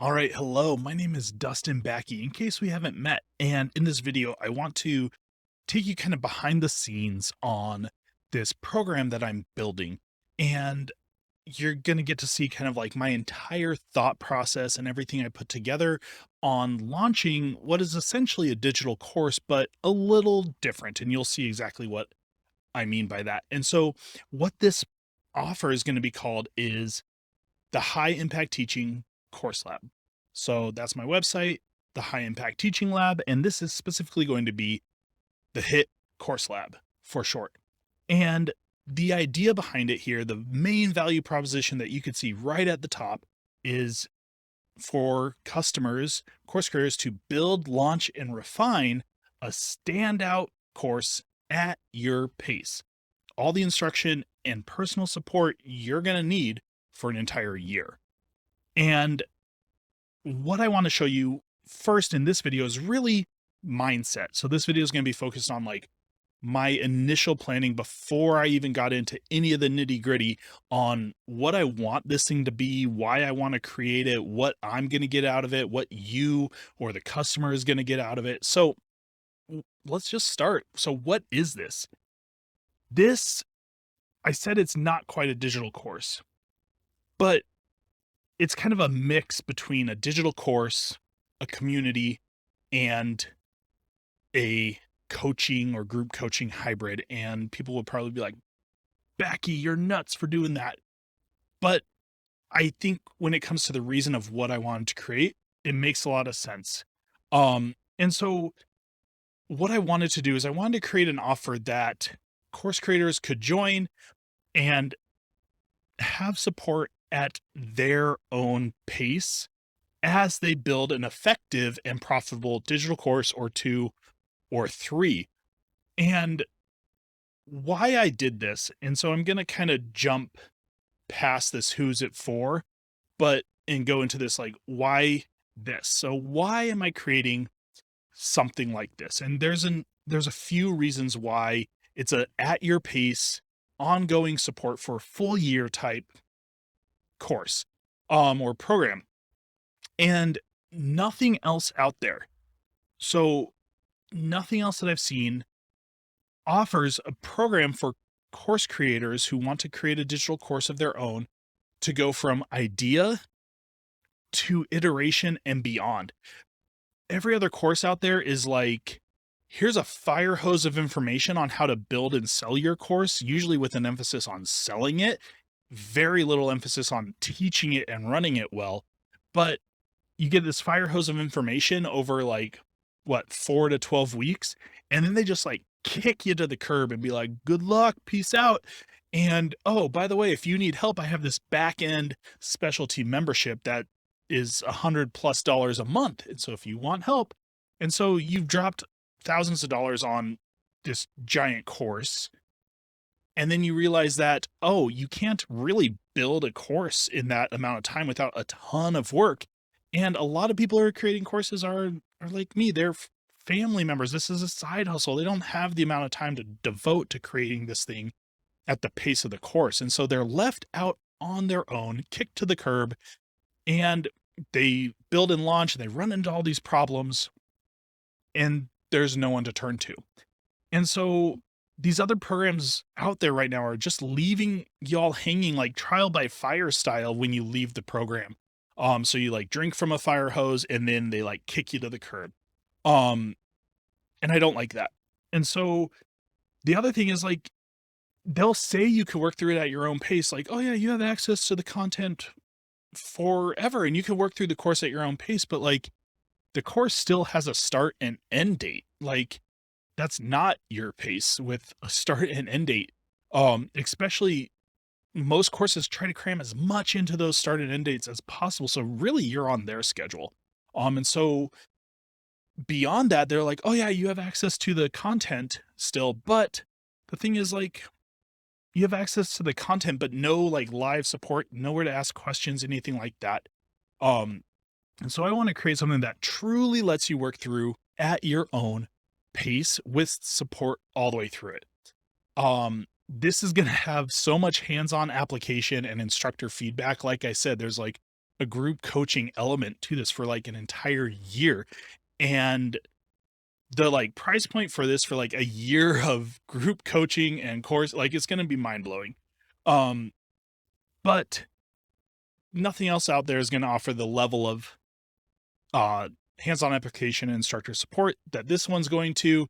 All right, hello. My name is Dustin Backey, in case we haven't met. And in this video, I want to take you kind of behind the scenes on this program that I'm building. And you're going to get to see kind of like my entire thought process and everything I put together on launching what is essentially a digital course, but a little different. And you'll see exactly what I mean by that. And so, what this offer is going to be called is the High Impact Teaching Course Lab. So that's my website, the High Impact Teaching Lab, and this is specifically going to be the HIT Course Lab for short. And the idea behind it here, the main value proposition that you can see right at the top is for customers, course creators to build, launch, and refine a standout course at your pace. All the instruction and personal support you're going to need for an entire year. And what I want to show you first in this video is really mindset. So this video is going to be focused on like my initial planning before I even got into any of the nitty gritty on what I want this thing to be, why I want to create it, what I'm going to get out of it, what you or the customer is going to get out of it. So let's just start. So what is this? This, I said it's not quite a digital course, but it's kind of a mix between a digital course, a community, and a coaching or group coaching hybrid. And people would probably be like, Becky, you're nuts for doing that. But I think when it comes to the reason of what I wanted to create, it makes a lot of sense. And so what I wanted to do is I wanted to create an offer that course creators could join and have support at their own pace as they build an effective and profitable digital course or two or three. And why I did this, and so I'm going to kind of jump past this who's it for, but and go into this like why this. So why am I creating something like this? And there's a few reasons why it's a at your pace ongoing support for a full year type course or program and nothing else out there. So nothing else that I've seen offers a program for course creators who want to create a digital course of their own to go from idea to iteration and beyond. Every other course out there is like, here's a fire hose of information on how to build and sell your course, usually with an emphasis on selling it, very little emphasis on teaching it and running it well. But you get this fire hose of information over like what 4 to 12 weeks, and then they just like kick you to the curb and be like, good luck, peace out. And oh, by the way, if you need help, I have this back end specialty membership that is $100+ a month. And so if you want help, and so you've dropped thousands of dollars on this giant course, and then you realize that, oh, you can't really build a course in that amount of time without a ton of work. And a lot of people who are creating courses are like me. They're family members. This is a side hustle. They don't have the amount of time to devote to creating this thing at the pace of the course. And so they're left out on their own, kicked to the curb, and they build and launch and they run into all these problems and there's no one to turn to. And so these other programs out there right now are just leaving y'all hanging like trial by fire style when you leave the program. So you like drink from a fire hose and then they like kick you to the curb. Um, and I don't like that. And so the other thing is like they'll say you can work through it at your own pace, like, oh yeah, you have access to the content forever and you can work through the course at your own pace, but like the course still has a start and end date. Like that's not your pace with a start and end date. Especially most courses try to cram as much into those start and end dates as possible. So really you're on their schedule. And so beyond that, they're like, oh yeah, you have access to the content still. But the thing is like, you have access to the content, but no like live support, nowhere to ask questions, anything like that. Um, and so I want to create something that truly lets you work through at your own pace with support all the way through it. This is going to have so much hands-on application and instructor feedback. Like I said, there's like a group coaching element to this for like an entire year. And the like price point for this for like a year of group coaching and course, like it's going to be mind blowing. Um, but nothing else out there is going to offer the level of hands-on application and instructor support that this one's going to.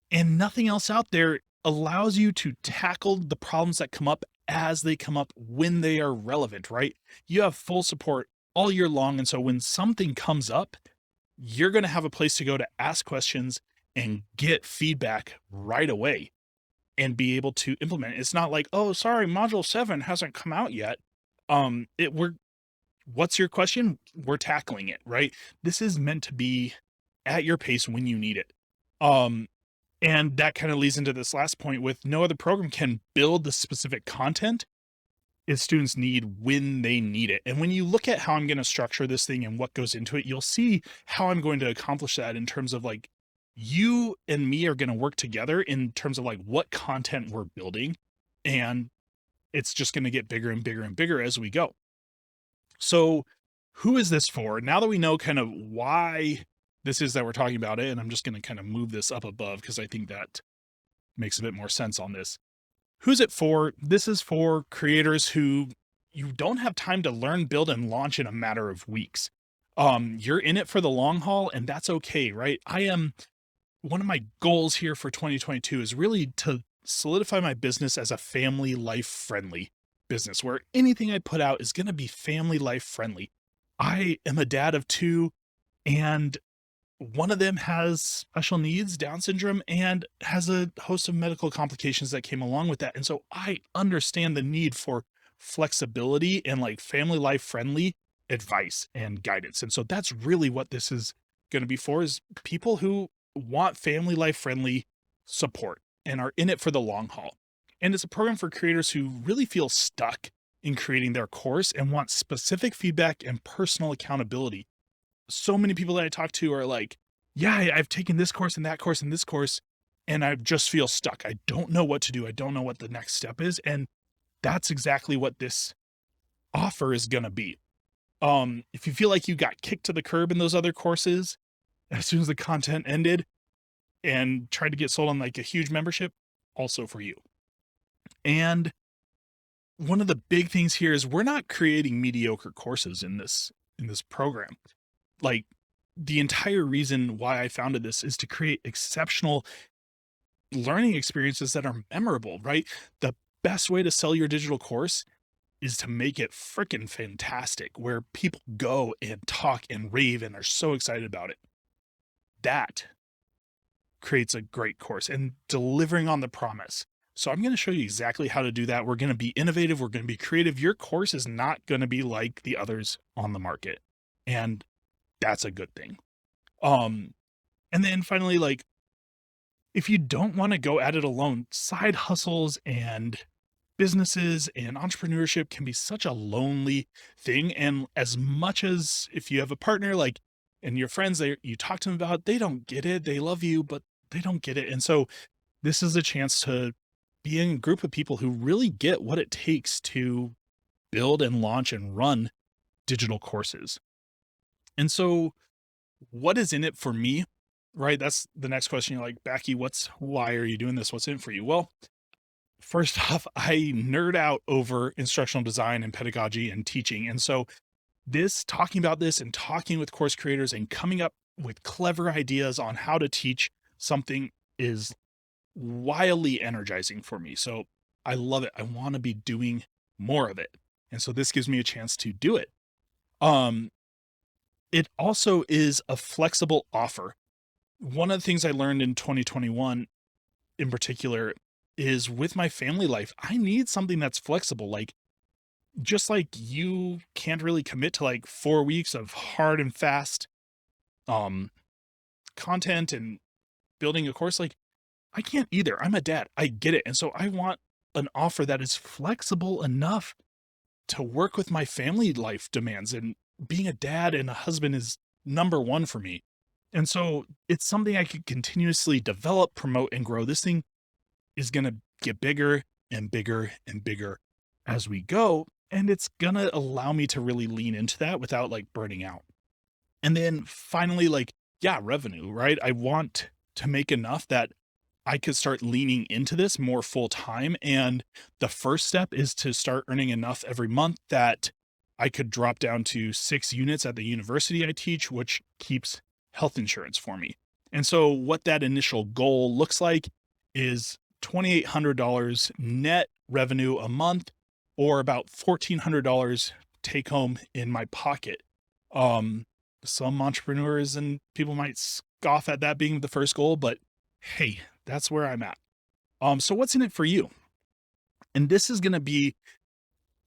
And nothing else out there allows you to tackle the problems that come up as they come up when they are relevant, right? You have full support all year long. And so when something comes up, you're going to have a place to go to ask questions and get feedback right away and be able to implement it. It's not like, oh, sorry, module 7 hasn't come out yet. What's your question? We're tackling it, right? This is meant to be at your pace when you need it. And that kind of leads into this last point with no other program can build the specific content its students need when they need it. And when you look at how I'm going to structure this thing and what goes into it, you'll see how I'm going to accomplish that in terms of like you and me are going to work together in terms of like what content we're building. And it's just going to get bigger and bigger and bigger as we go. So who is this for? Now that we know kind of why this is that we're talking about it, and I'm just going to kind of move this up above because I think that makes a bit more sense on this. Who's it for? This is for creators who you don't have time to learn, build, and launch in a matter of weeks. You're in it for the long haul, and that's okay, right? One of my goals here for 2022 is really to solidify my business as a family life friendly business where anything I put out is going to be family life friendly. I am a dad of 2, and one of them has special needs, Down syndrome, and has a host of medical complications that came along with that. And so I understand the need for flexibility and like family life friendly advice and guidance. And so that's really what this is going to be for, is people who want family life friendly support and are in it for the long haul. And it's a program for creators who really feel stuck in creating their course and want specific feedback and personal accountability. So many people that I talk to are like, yeah, I've taken this course and that course and this course, and I just feel stuck. I don't know what to do. I don't know what the next step is. And that's exactly what this offer is going to be. If you feel like you got kicked to the curb in those other courses, as soon as the content ended and tried to get sold on like a huge membership, also for you. And one of the big things here is we're not creating mediocre courses in this program. Like the entire reason why I founded this is to create exceptional learning experiences that are memorable, right? The best way to sell your digital course is to make it freaking fantastic, where people go and talk and rave and are so excited about it. That creates a great course and delivering on the promise. So I'm going to show you exactly how to do that. We're going to be innovative. We're going to be creative. Your course is not going to be like the others on the market. And that's a good thing. And then finally, like, if you don't want to go at it alone, side hustles and businesses and entrepreneurship can be such a lonely thing. And as much as if you have a partner, like, and your friends, you talk to them about, they don't get it. They love you, but they don't get it. And so this is a chance to be in a group of people who really get what it takes to build and launch and run digital courses. And so what is in it for me, right? That's the next question. You're like, Becky, why are you doing this? What's in it for you? Well, first off, I nerd out over instructional design and pedagogy and teaching. And so talking about this and talking with course creators and coming up with clever ideas on how to teach something is wildly energizing for me. So I love it. I want to be doing more of it. And so this gives me a chance to do it. It also is a flexible offer. One of the things I learned in 2021 in particular is with my family life, I need something that's flexible. Like, just like you can't really commit to like 4 weeks of hard and fast content and building a course, like I can't either. I'm a dad. I get it. And so I want an offer that is flexible enough to work with my family life demands, and being a dad and a husband is number one for me. And so it's something I could continuously develop, promote, and grow. This thing is going to get bigger and bigger and bigger as we go. and it's gonna allow me to really lean into that without like burning out. And then finally, like, yeah, revenue, right? I want to make enough that I could start leaning into this more full time. And the first step is to start earning enough every month that I could drop down to 6 units at the university I teach, which keeps health insurance for me. And so, what that initial goal looks like is $2,800 net revenue a month, or about $1,400 take home in my pocket. Um, some entrepreneurs and people might scoff at that being the first goal, but hey, that's where I'm at. So what's in it for you? And this is going to be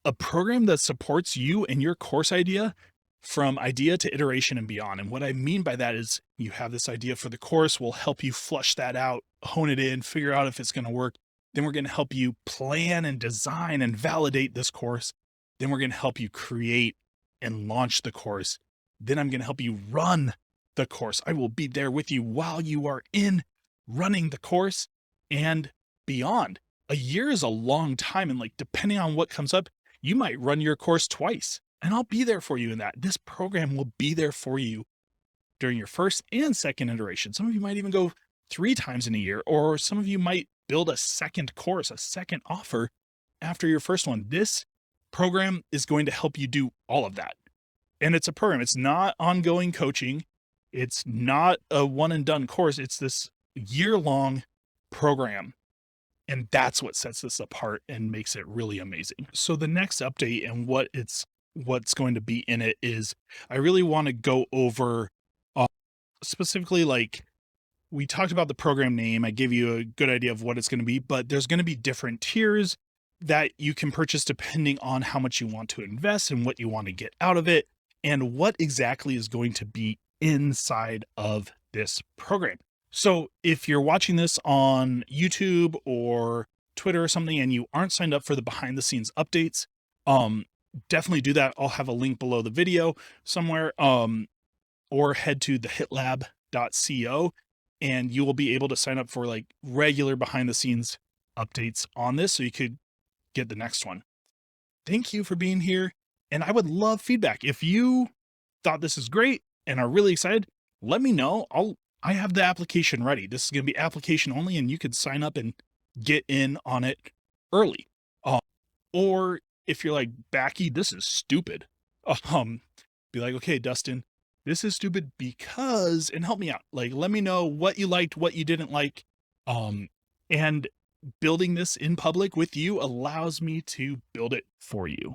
a program that supports you and your course idea from idea to iteration and beyond. And what I mean by that is you have this idea for the course, we'll help you flush that out, hone it in, figure out if it's going to work. Then we're going to help you plan and design and validate this course. Then we're going to help you create and launch the course. Then I'm going to help you run the course. I will be there with you while you are in running the course and beyond. A year is a long time. And like, depending on what comes up, you might run your course twice, and I'll be there for you in that. This program will be there for you during your first and second iteration. Some of you might even go 3 times in a year, or some of you might build a second course, a second offer after your first one. This program is going to help you do all of that. And it's a program. It's not ongoing coaching. It's not a one and done course. It's this year-long program. And that's what sets this apart and makes it really amazing. So the next update and what's going to be in it is I really want to go over specifically, like, we talked about the program name. I gave you a good idea of what it's going to be, but there's going to be different tiers that you can purchase depending on how much you want to invest and what you want to get out of it and what exactly is going to be inside of this program. So if you're watching this on YouTube or Twitter or something and you aren't signed up for the behind the scenes updates, definitely do that. I'll have a link below the video somewhere, or head to thehitlab.co and you will be able to sign up for like regular behind the scenes updates on this so you could get the next one. Thank you for being here. And I would love feedback. If you thought this is great and are really excited, let me know. I have the application ready. This is going to be application only, and you could sign up and get in on it early. Or if you're like, Backy, this is stupid. Be like, okay, Dustin, this is stupid because, and help me out. Like, let me know what you liked, what you didn't like. And building this in public with you allows me to build it for you.